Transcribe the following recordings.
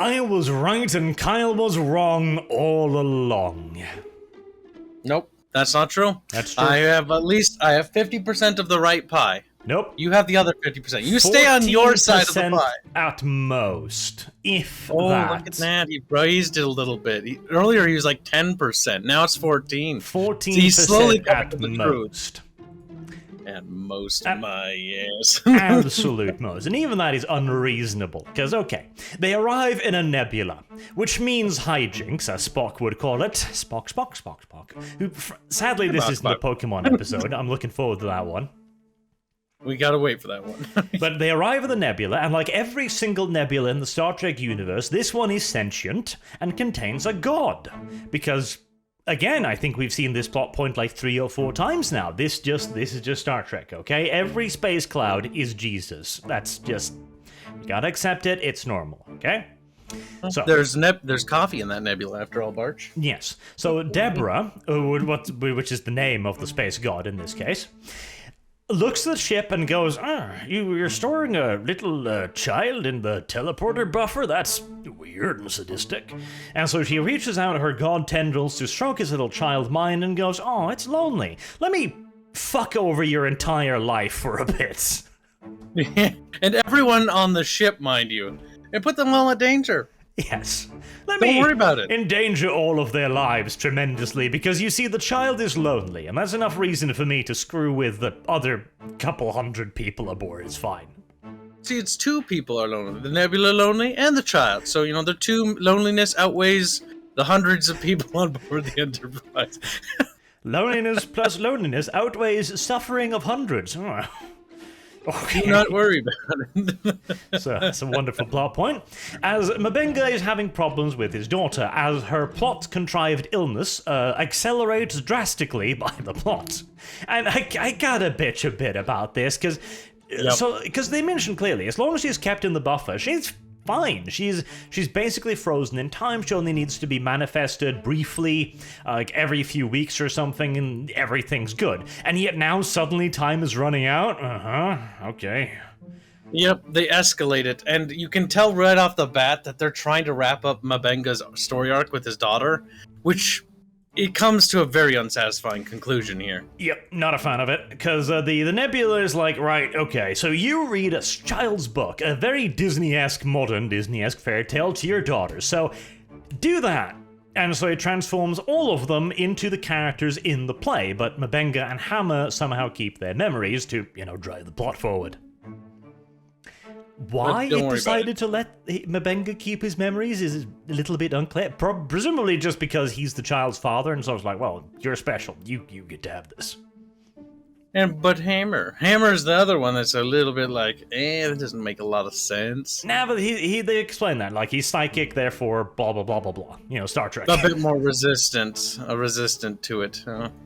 I was right and Kyle was wrong all along. Nope, that's not true. That's true. I have 50% of the right pie. Nope. You have the other 50%. You stay on your side of the 14% pie. at most, if Oh, that. look at that. He raised it a little bit. Earlier he was like 10%. Now it's 14. 14% So he's slowly coming at to the most. At most, my yes. Absolute most. And even that is unreasonable. Because, okay, they arrive in a nebula, which means hijinks, as Spock would call it. Spock. Who, sadly, this isn't a Pokemon episode. I'm looking forward to that one. We gotta wait for that one. But they arrive at the nebula, and like every single nebula in the Star Trek universe, this one is sentient and contains a god. Because, again, I think we've seen this plot point like 3 or 4 times now. This is just Star Trek, okay? Every space cloud is Jesus. That's just, you gotta accept it. It's normal, okay? So there's coffee in that nebula after all, Barch. Yes. So Deborah, which is the name of the space god in this case, looks at the ship and goes, you're storing a little child in the teleporter buffer? That's weird and sadistic. And so she reaches out her god tendrils to stroke his little child mind and goes, oh, it's lonely. Let me fuck over your entire life for a bit. And everyone on the ship, mind you. And put them all in danger. Yes. Don't worry about it. Endanger all of their lives tremendously, because you see, the child is lonely, and that's enough reason for me to screw with the other couple hundred people aboard. It's fine. See, it's 2 people are lonely. The nebula lonely and the child. So, the 2 loneliness outweighs the hundreds of people on board the Enterprise. Loneliness plus loneliness outweighs suffering of hundreds. Oh. Okay. Do not worry about it. So that's a wonderful plot point. As M'Benga is having problems with his daughter, as her plot-contrived illness accelerates drastically by the plot. And I gotta bitch a bit about this, because they mention clearly, as long as she's kept in the buffer, she's fine. She's basically frozen in time. She only needs to be manifested briefly, like every few weeks or something, and everything's good. And yet now suddenly time is running out? Okay. Yep, they escalate it, and you can tell right off the bat that they're trying to wrap up M'Benga's story arc with his daughter, which it comes to a very unsatisfying conclusion here. Yep, not a fan of it, because the nebula is like, right, okay, so you read a child's book, a very Disney-esque, modern Disney-esque fairy tale to your daughter, so do that. And so it transforms all of them into the characters in the play, but M'Benga and Hammer somehow keep their memories to, drive the plot forward. Why it decided to let M'Benga keep his memories is a little bit unclear. Presumably just because he's the child's father, and so it's like, well, you're special. You get to have this. But Hammer's the other one that's a little bit like, that doesn't make a lot of sense. Nah, but they explain that, like, he's psychic, therefore blah blah blah blah blah. Star Trek. A bit more resistant to it.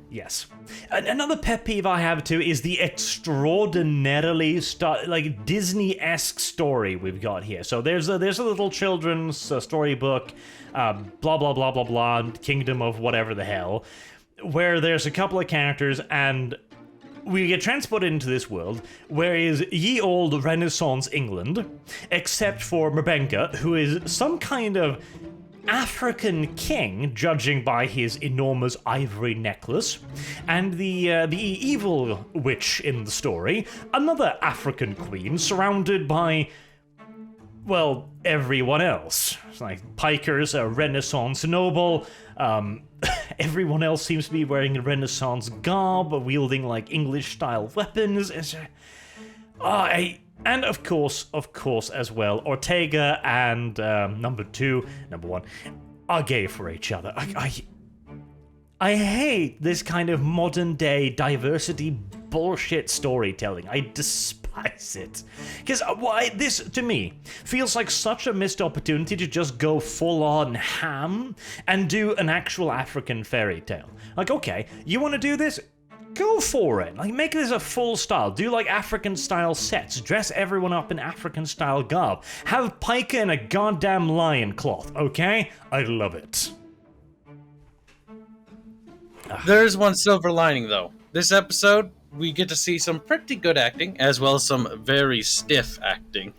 Yes. Another pet peeve I have too is the extraordinarily Disney-esque story we've got here. So there's a little children's storybook, blah blah blah blah blah, Kingdom of whatever the hell, where there's a couple of characters and we get transported into this world, where is ye old Renaissance England, except for M'Benga, who is some kind of African king, judging by his enormous ivory necklace, and the evil witch in the story, another African queen, surrounded by, well, everyone else. It's like Piker's a Renaissance noble. Everyone else seems to be wearing a Renaissance garb, wielding like English-style weapons. And of course, as well, Ortega and number one, are gay for each other. I hate this kind of modern-day diversity bullshit storytelling. I despise it. Because this, to me, feels like such a missed opportunity to just go full-on ham and do an actual African fairy tale. Like, okay, you want to do this? Go for it. Like, make this a full style. Do like African style sets. Dress everyone up in African style garb. Have Piker in a goddamn lion cloth, okay? I love it. There's one silver lining though. This episode, we get to see some pretty good acting, as well as some very stiff acting.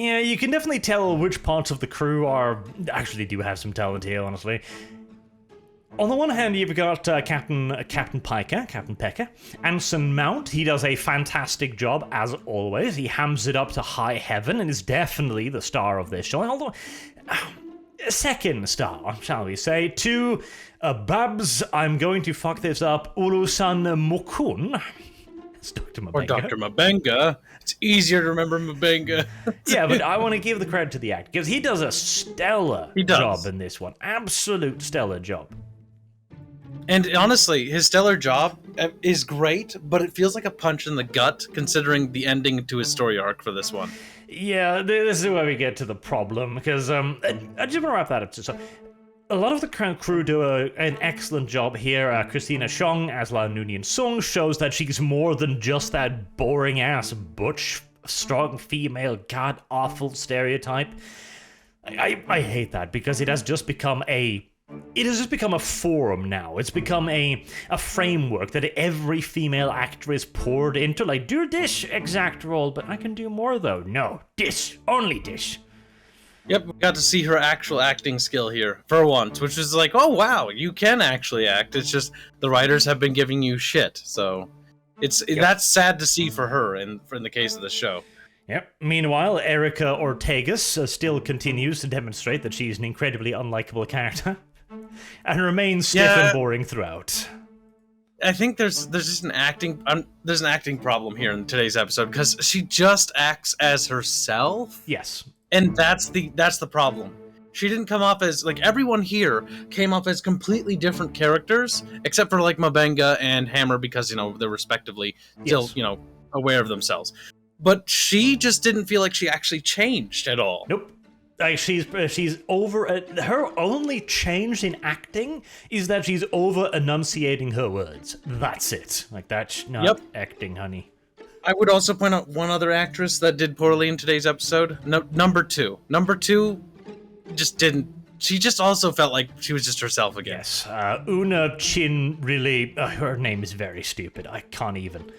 Yeah, you can definitely tell which parts of the crew actually do have some talent here, honestly. On the one hand, you've got Captain Pecker. Anson Mount, he does a fantastic job, as always. He hams it up to high heaven and is definitely the star of this show. Although, second star, shall we say, to Babs, I'm going to fuck this up, Urusan Mokun. It's Dr. M'Benga. Or Dr. M'Benga. It's easier to remember M'Benga. Yeah, but I want to give the credit to the actor, because he does a stellar job in this one. Absolute stellar job. And honestly, his stellar job is great, but it feels like a punch in the gut considering the ending to his story arc for this one. Yeah, this is where we get to the problem, because I just want to wrap that up too. So, a lot of the crew do an excellent job here. Christina Chong as La Noonien Sung shows that she's more than just that boring-ass butch, strong female, god-awful stereotype. I hate that, because it has just become a forum now. It's become a framework that every female actor is poured into. Like, do this exact role, but I can do more though. No, this, only this. Yep, we got to see her actual acting skill here for once, which is like, oh wow, you can actually act. It's just the writers have been giving you shit. So that's sad to see for her in the case of the show. Yep. Meanwhile, Erica Ortegas still continues to demonstrate that she's an incredibly unlikable character. And remains stiff and boring throughout. I think there's just an acting problem here in today's episode because she just acts as herself. Yes, and that's the problem. She didn't come off as like everyone here came off as completely different characters, except for like M'Benga and Hammer because they're respectively still aware of themselves. But she just didn't feel like she actually changed at all. Nope. Like she's over. Her only change in acting is that she's over enunciating her words. That's it. Like that's not acting, honey. I would also point out one other actress that did poorly in today's episode. Number two just didn't. She just also felt like she was just herself again. Yes. Una Chin really. Her name is very stupid. I can't even.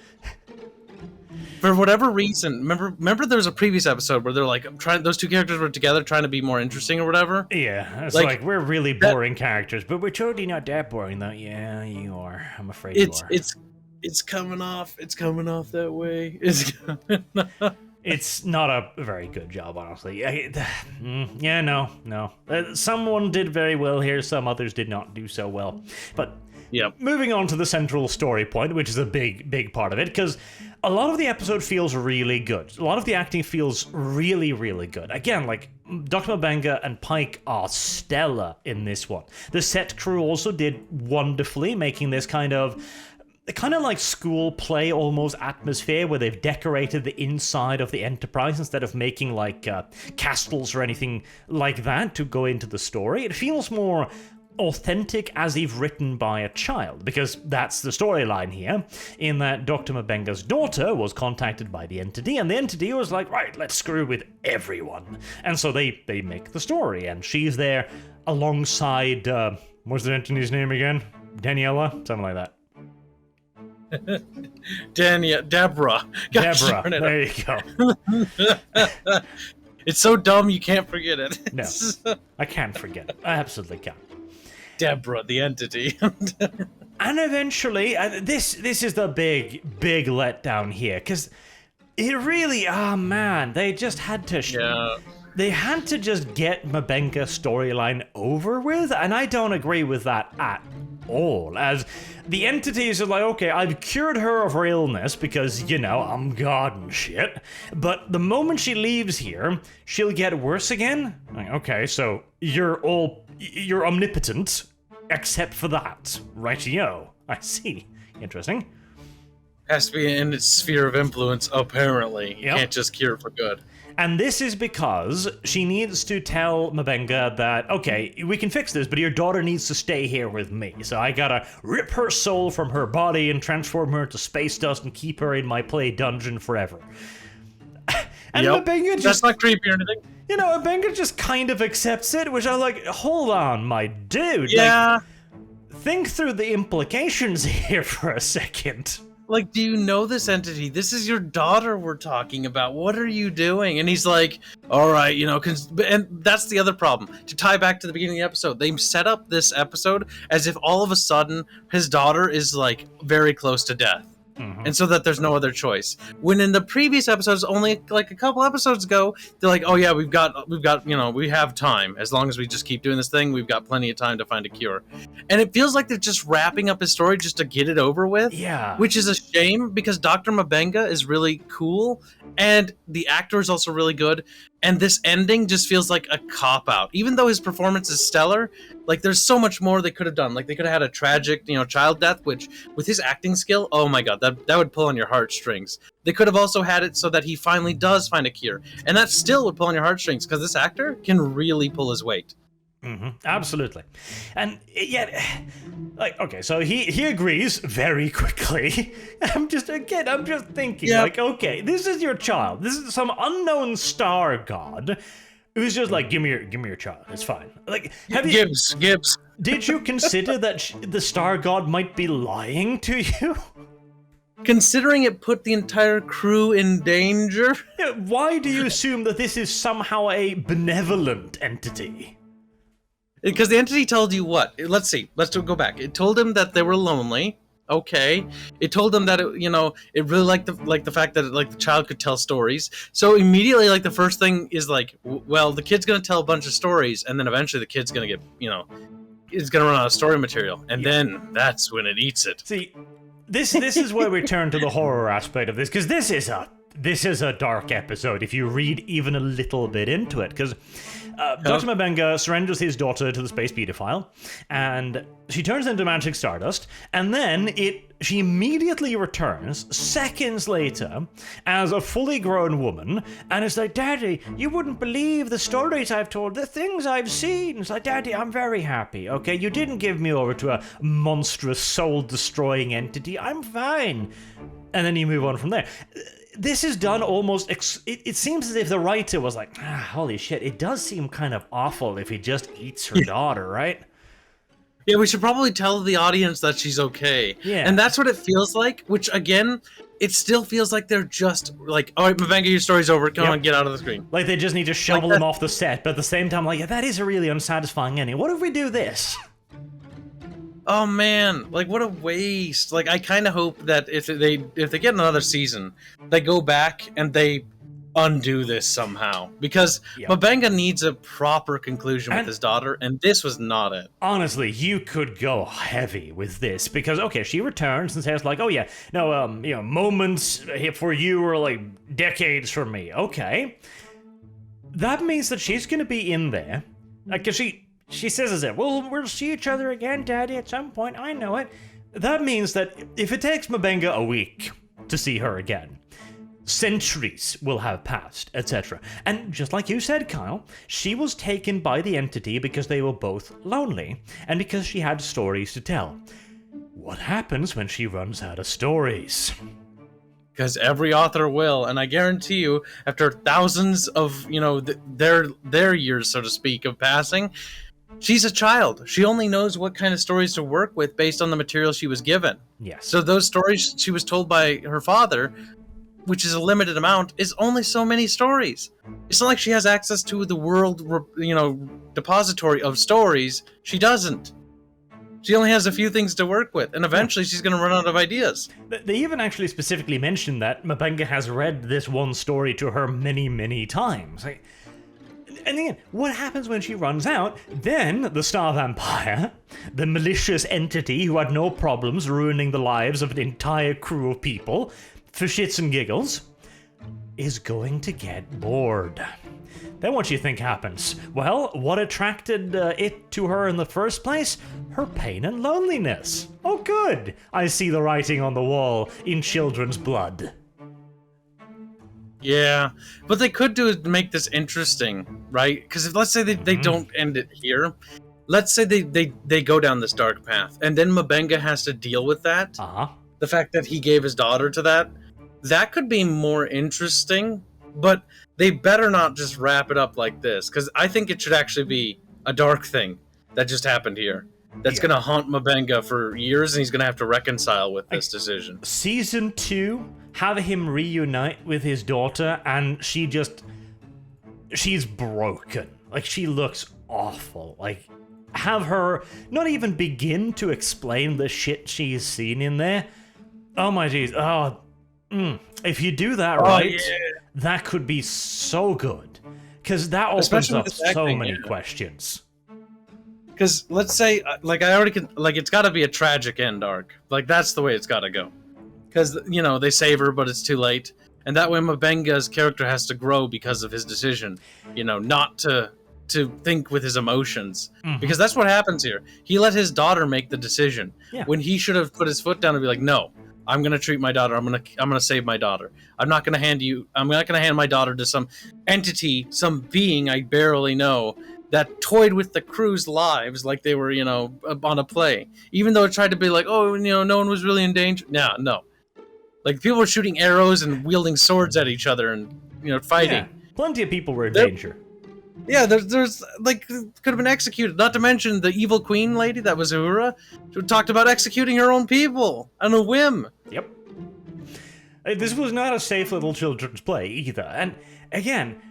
For whatever reason, remember there was a previous episode where they're like those two characters were together trying to be more interesting or whatever? Yeah, it's like we're really boring characters, but we're totally not that boring though. Yeah, you are. I'm afraid you are. It's coming off that way. It's not a very good job, honestly. No. Someone did very well here, some others did not do so well. But moving on to the central story point, which is a big part of it, because a lot of the episode feels really good. A lot of the acting feels really, really good. Again, like, Dr. M'Benga and Pike are stellar in this one. The set crew also did wonderfully, making this kind of like school play almost atmosphere where they've decorated the inside of the Enterprise instead of making like castles or anything like that to go into the story. It feels more authentic as if written by a child, because that's the storyline here, in that Dr. M'Benga's daughter was contacted by the Entity, and the Entity was like, right, let's screw with everyone. And so they make the story, and she's there alongside, what's the Entity's name again? Daniela? Something like that. Deborah. Deborah, there you go. It's so dumb you can't forget it. No, I can't forget it. I absolutely can't. Deborah, the Entity. And eventually, this is the big letdown here, because it really, they just had to... They had to just get M'Benga's storyline over with, and I don't agree with that at all, as the Entities are like, okay, I've cured her of her illness because, I'm God and shit, but the moment she leaves here, she'll get worse again? Like, okay, so you're omnipotent, except for that. Rightio. I see. Interesting. Has to be in its sphere of influence, apparently. You can't just cure for good. And this is because she needs to tell M'Benga that, okay, we can fix this, but your daughter needs to stay here with me. So I gotta rip her soul from her body and transform her into space dust and keep her in my play dungeon forever. And M'Benga just... That's not creepy or anything. M'Benga just kind of accepts it, which I'm like, hold on, my dude. Yeah. Like, think through the implications here for a second. like, do you know this entity? This is your daughter we're talking about. What are you doing? And he's like, all right, and that's the other problem. To tie back to the beginning of the episode, they set up this episode as if all of a sudden his daughter is like very close to death. And so that there's no other choice. When in the previous episodes, only like a couple episodes ago, they're like, "Oh yeah, we've got, we have time. As long as we just keep doing this thing, we've got plenty of time to find a cure." And it feels like they're just wrapping up his story just to get it over with. Yeah. Which is a shame because Dr. M'Benga is really cool, and the actor is also really good. And this ending just feels like a cop out, even though his performance is stellar. Like, there's so much more they could have done. Like, they could have had a tragic, child death, which with his acting skill, oh my god, that would pull on your heartstrings. They could have also had it so that he finally does find a cure, and that still would pull on your heartstrings because this actor can really pull his weight. Absolutely. And yet, like, okay, so he agrees very quickly. I'm just thinking, like, okay, this is your child. This is some unknown star god who's just like, give me your child. It's fine. Like, Gibbs. Did you consider that the star god might be lying to you? Considering it put the entire crew in danger? Why do you assume that this is somehow a benevolent entity? Because the entity told you what? Let's see. Let's go back. It told him that they were lonely. Okay. It told them that it really liked the fact that the child could tell stories. So immediately, like, the first thing is like, well, the kid's gonna tell a bunch of stories, and then eventually the kid's gonna get, is gonna run out of story material, and then that's when it eats it. See, this is where we turn to the horror aspect of this, because this is a dark episode if you read even a little bit into it, because Dr. M'Benga surrenders his daughter to the space pedophile, and she turns into magic stardust, and then she immediately returns seconds later as a fully grown woman, and it's like, Daddy, you wouldn't believe the stories I've told, the things I've seen. It's like, Daddy, I'm very happy, okay? You didn't give me over to a monstrous, soul-destroying entity. I'm fine. And then you move on from there. This is done almost... It seems as if the writer was like, holy shit, it does seem kind of awful if he just eats her daughter, right? Yeah, we should probably tell the audience that she's okay. Yeah. And that's what it feels like, which, again, it still feels like they're just like, all right, M'Benga, your story's over. Come on, get out of the screen. Like, they just need to shovel him off the set, but at the same time, like, yeah, that is a really unsatisfying ending. What if we do this? Oh man, like, what a waste. Like, I kind of hope that if they get another season, they go back and they undo this somehow, because M'Benga needs a proper conclusion with his daughter, and this was not it. Honestly, you could go heavy with this, because okay, she returns and says like, oh yeah, no, moments for you are like decades for me. Okay, that means that she's gonna be in there, like, 'cause she says, "Is it? Well, we'll see each other again, Daddy, at some point. I know it." That means that if it takes M'Benga a week to see her again, centuries will have passed, etc. And just like you said, Kyle, she was taken by the entity because they were both lonely, and because she had stories to tell. What happens when she runs out of stories? Because every author will, and I guarantee you, after thousands of, their years, so to speak, of passing, she's a child. She only knows what kind of stories to work with based on the material she was given. Yes. So those stories she was told by her father, which is a limited amount, is only so many stories. It's not like she has access to the world, depository of stories. She doesn't. She only has a few things to work with, and eventually she's going to run out of ideas. They even actually specifically mentioned that M'Benga has read this one story to her many, many times. And again, what happens when she runs out? Then the Star Vampire, the malicious entity who had no problems ruining the lives of an entire crew of people, for shits and giggles, is going to get bored. Then what do you think happens? Well, what attracted it to her in the first place? Her pain and loneliness. Oh good, I see the writing on the wall in children's blood. Yeah, but they could make this interesting, right? Because if, let's say they don't end it here, let's say they go down this dark path, and then M'Benga has to deal with that. The fact that he gave his daughter to that could be more interesting, but they better not just wrap it up like this, because I think it should actually be a dark thing that just happened here. that's going to haunt M'Benga for years, and he's going to have to reconcile with this decision. Season 2, have him reunite with his daughter, and she's broken. Like, she looks awful. Like, have her not even begin to explain the shit she's seen in there. Oh my jeez. If you do that right, that could be so good. Because that opens up so many questions. Because let's say, like, it's got to be a tragic end arc. Like, that's the way it's got to go. Because, you know, they save her, but it's too late. And that way M'Benga's character has to grow because of his decision. You know, not to think with his emotions. Because that's what happens here. He let his daughter make the decision. Yeah. When he should have put his foot down and be like, no, I'm going to treat my daughter. I'm going to save my daughter. I'm not going to hand my daughter to some entity, some being I barely know, that toyed with the crew's lives like they were, you know, on a play. Even though it tried to be like, oh, you know, no one was really in danger. No. Like, people were shooting arrows and wielding swords at each other and, you know, fighting. Yeah, plenty of people were in danger. Yeah, there's like, could have been executed. Not to mention the evil queen lady, that was Uhura, who talked about executing her own people on a whim. Yep. This was not a safe little children's play either. And again,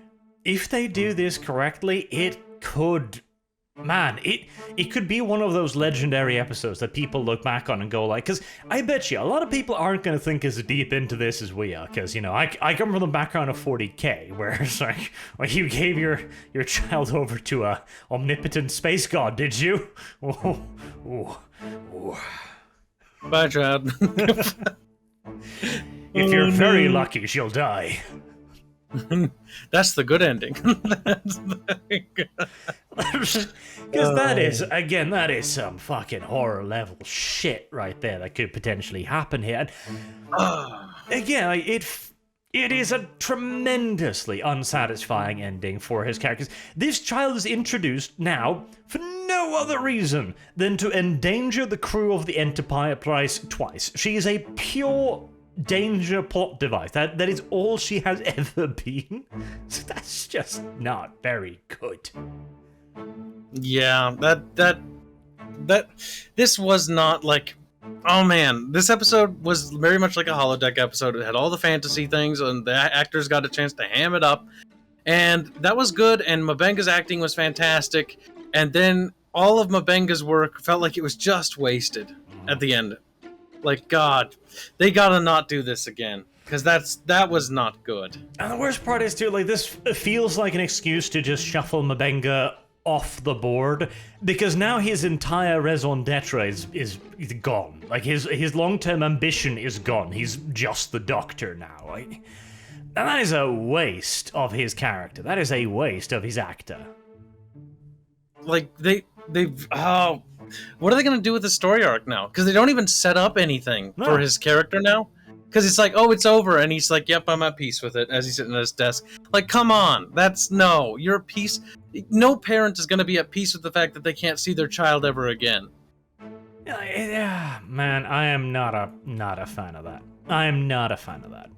if they do this correctly, it could... Man, it could be one of those legendary episodes that people look back on and go like, because I bet you a lot of people aren't going to think as deep into this as we are, because, you know, I come from the background of 40K, where it's like, well, you gave your child over to a omnipotent space god, did you? Bye, child. If you're very lucky, she'll die. That's the good ending. Because that is some fucking horror level shit right there that could potentially happen here. And again, it is a tremendously unsatisfying ending for his characters. This child is introduced now for no other reason than to endanger the crew of the Enterprise twice. She is a pure danger plot device. That is all she has ever been. So that's just not very good. Yeah, that this was not like, oh man, this episode was very much like a holodeck episode. It had all the fantasy things, and the actors got a chance to ham it up, and that was good. And M'Benga's acting was fantastic, and then all of M'Benga's work felt like it was just wasted at the end. Like, God, they gotta not do this again, because that was not good. And the worst part is too, like, this feels like an excuse to just shuffle M'Benga off the board, because now his entire raison d'etre is gone. Like, his long-term ambition is gone. He's just the Doctor now. Like, and that is a waste of his character. That is a waste of his actor. Like, what are they going to do with the story arc now? Because they don't even set up anything for his character now. Because it's like, oh, it's over. And he's like, yep, I'm at peace with it as he's sitting at his desk. Like, come on. You're at peace. No parent is going to be at peace with the fact that they can't see their child ever again. Yeah, man, I am not a fan of that. I am not a fan of that.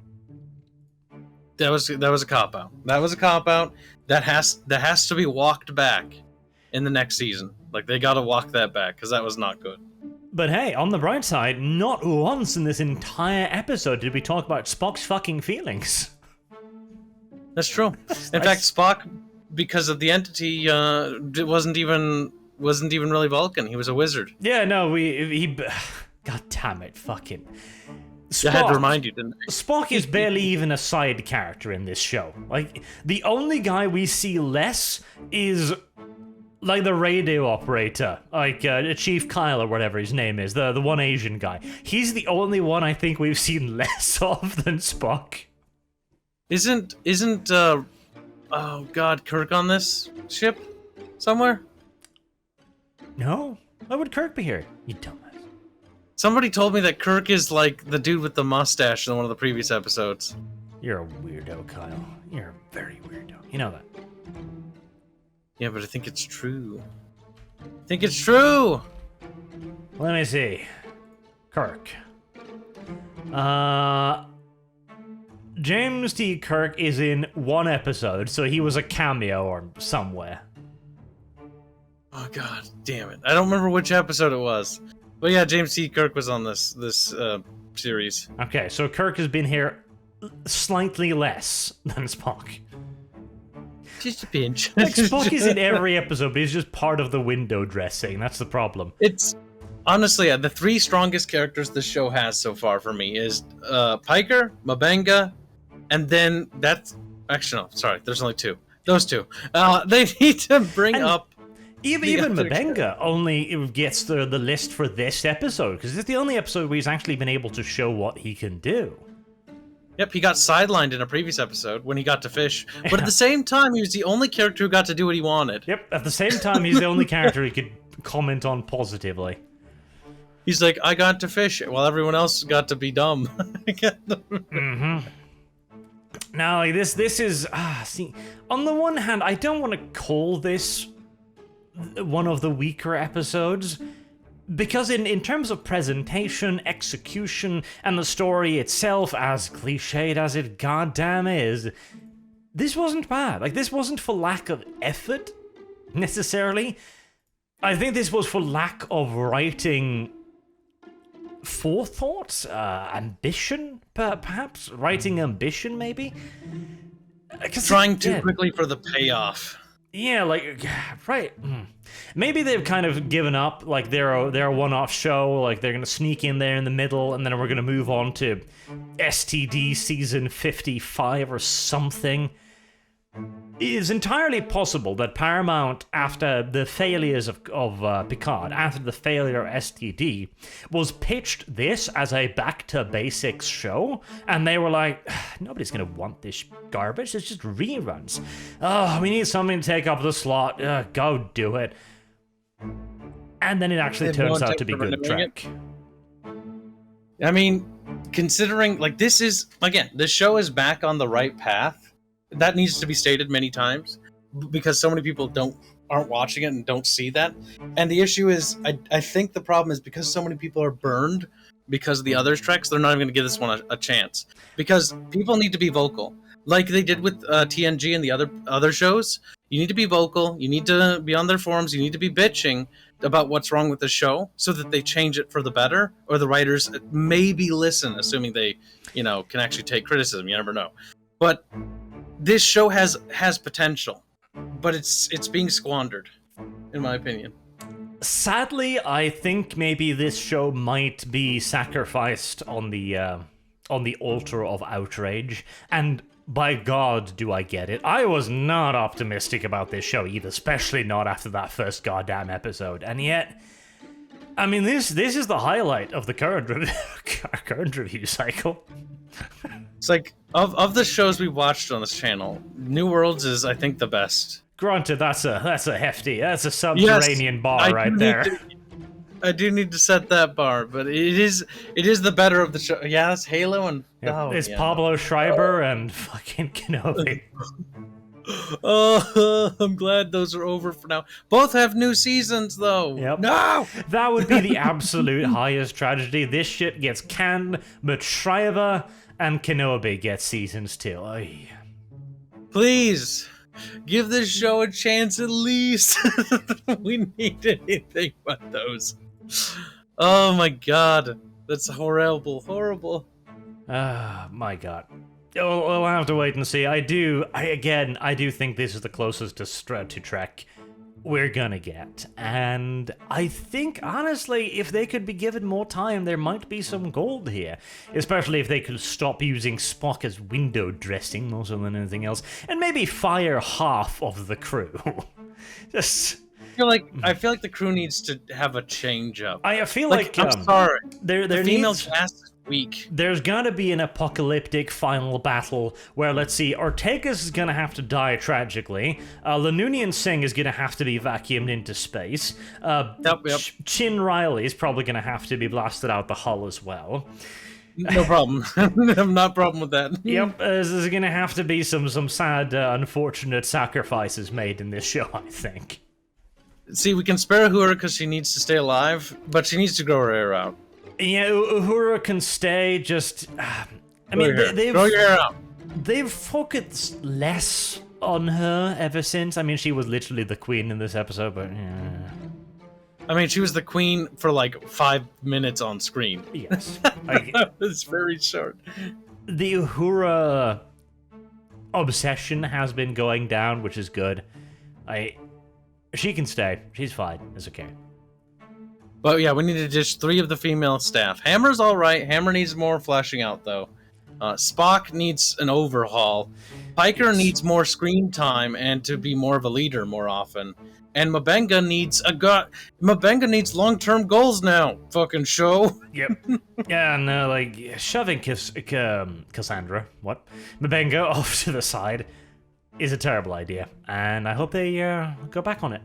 That was a cop-out. That was a cop-out. That has to be walked back in the next season. Like, they gotta walk that back, because that was not good. But hey, on the bright side, not once in this entire episode did we talk about Spock's fucking feelings. That's true. In fact, Spock, because of the entity, wasn't even really Vulcan. He was a wizard. Yeah, no, he God damn it, fucking Spock, I had to remind you, didn't I? Spock is barely even a side character in this show. Like, the only guy we see less is, like, the radio operator, like Chief Kyle or whatever his name is, the one Asian guy. He's the only one I think we've seen less of than Spock. Isn't oh god, Kirk on this ship somewhere? No, why would Kirk be here? You dumbass. Somebody told me that Kirk is like the dude with the mustache in one of the previous episodes. You're a weirdo, Kyle. You're a very weirdo. You know that. Yeah, but I think it's true. I think it's true! Let me see. Kirk. James T. Kirk is in one episode, so he was a cameo or somewhere. Oh god, damn it! I don't remember which episode it was, but yeah, James T. Kirk was on this series. Okay, so Kirk has been here slightly less than Spock. Just a pinch. Like, Spock is in every episode, but he's just part of the window dressing. That's the problem. It's honestly the three strongest characters this show has so far for me is Piker, M'Benga, and then that's actually no, sorry, there's only two. Those two. They need to bring up. Even M'Benga only gets the list for this episode, because it's the only episode where he's actually been able to show what he can do. Yep, he got sidelined in a previous episode when he got to fish, but at the same time, he was the only character who got to do what he wanted. Yep, at the same time, he's the only character he could comment on positively. He's like, I got to fish, while everyone else got to be dumb. Mm-hmm. Now, this is... see, on the one hand, I don't want to call this one of the weaker episodes, because in terms of presentation, execution, and the story itself, as cliched as it goddamn is, this wasn't bad. Like, this wasn't for lack of effort, necessarily. I think this was for lack of writing forethought, ambition, perhaps? Writing ambition, maybe? Trying too quickly for the payoff. Yeah, like, right. Maybe they've kind of given up, like they're a one-off show, like they're gonna sneak in there in the middle, and then we're gonna move on to STD season 55 or something. It is entirely possible that Paramount, after the failures of Picard, after the failure of STD, was pitched this as a back-to-basics show, and they were like, nobody's gonna want this garbage, it's just reruns. Oh, we need something to take up the slot, go do it. And then it actually turns out to be good track. I mean, considering, like, this is, again, this show is back on the right path. That needs to be stated many times because so many people aren't watching it and don't see that. And the issue is, I think the problem is because so many people are burned because of the other treks, they're not even going to give this one a chance. Because people need to be vocal, like they did with TNG and the other shows. You need to be vocal. You need to be on their forums. You need to be bitching about what's wrong with the show so that they change it for the better, or the writers maybe listen, assuming they, can actually take criticism. You never know. But this show has potential, but it's being squandered, in my opinion. Sadly, I think maybe this show might be sacrificed on the altar of outrage, and by God, do I get it. I was not optimistic about this show either, especially not after that first goddamn episode, and yet, I mean, this is the highlight of the current review cycle. It's like, of the shows we watched on this channel, New Worlds is, I think, the best. Granted, that's a hefty, that's a subterranean bar right there. I do need to set that bar, but it is the better of the show. Yeah, it's Halo and... Yeah, it's Pablo Schreiber and fucking Kenobi. Oh, I'm glad those are over for now. Both have new seasons, though. Yep. No! That would be the absolute highest tragedy. This shit gets canned, but Schreiber and Kenobi get seasons too. Oy. Please, give this show a chance at least. We need anything but those. Oh my god. That's horrible. My god. We'll have to wait and see. I do think this is the closest to Trek we're gonna get. And I think, honestly, if they could be given more time, there might be some gold here. Especially if they could stop using Spock as window dressing more so than anything else. And maybe fire half of the crew. Just... I feel like the crew needs to have a change up. I feel like I'm sorry. The female cast is weak. There's gotta be an apocalyptic final battle where, let's see, Ortegas is gonna have to die tragically. Lanunian Singh is gonna have to be vacuumed into space. Yep. Chin Riley is probably gonna have to be blasted out the hull as well. No problem. I'm not a problem with that. Yep, there's gonna have to be some sad, unfortunate sacrifices made in this show, I think. See, we can spare Uhura because she needs to stay alive, but she needs to grow her hair out. Yeah, Uhura can stay, just... I mean, grow your hair out. They've focused less on her ever since. I mean, she was literally the queen in this episode, but I mean, she was the queen for like 5 minutes on screen. yes. It's very short. The Uhura obsession has been going down, which is good. She can stay. She's fine. It's okay. But yeah, we need to ditch 3 of the female staff. Hammer's alright. Hammer needs more fleshing out, though. Spock needs an overhaul. Piker needs more screen time and to be more of a leader more often. And M'Benga needs long-term goals now. Fucking show. Yep. Yeah, and like shoving Cassandra, M'Benga off to the side is a terrible idea, and I hope they go back on it.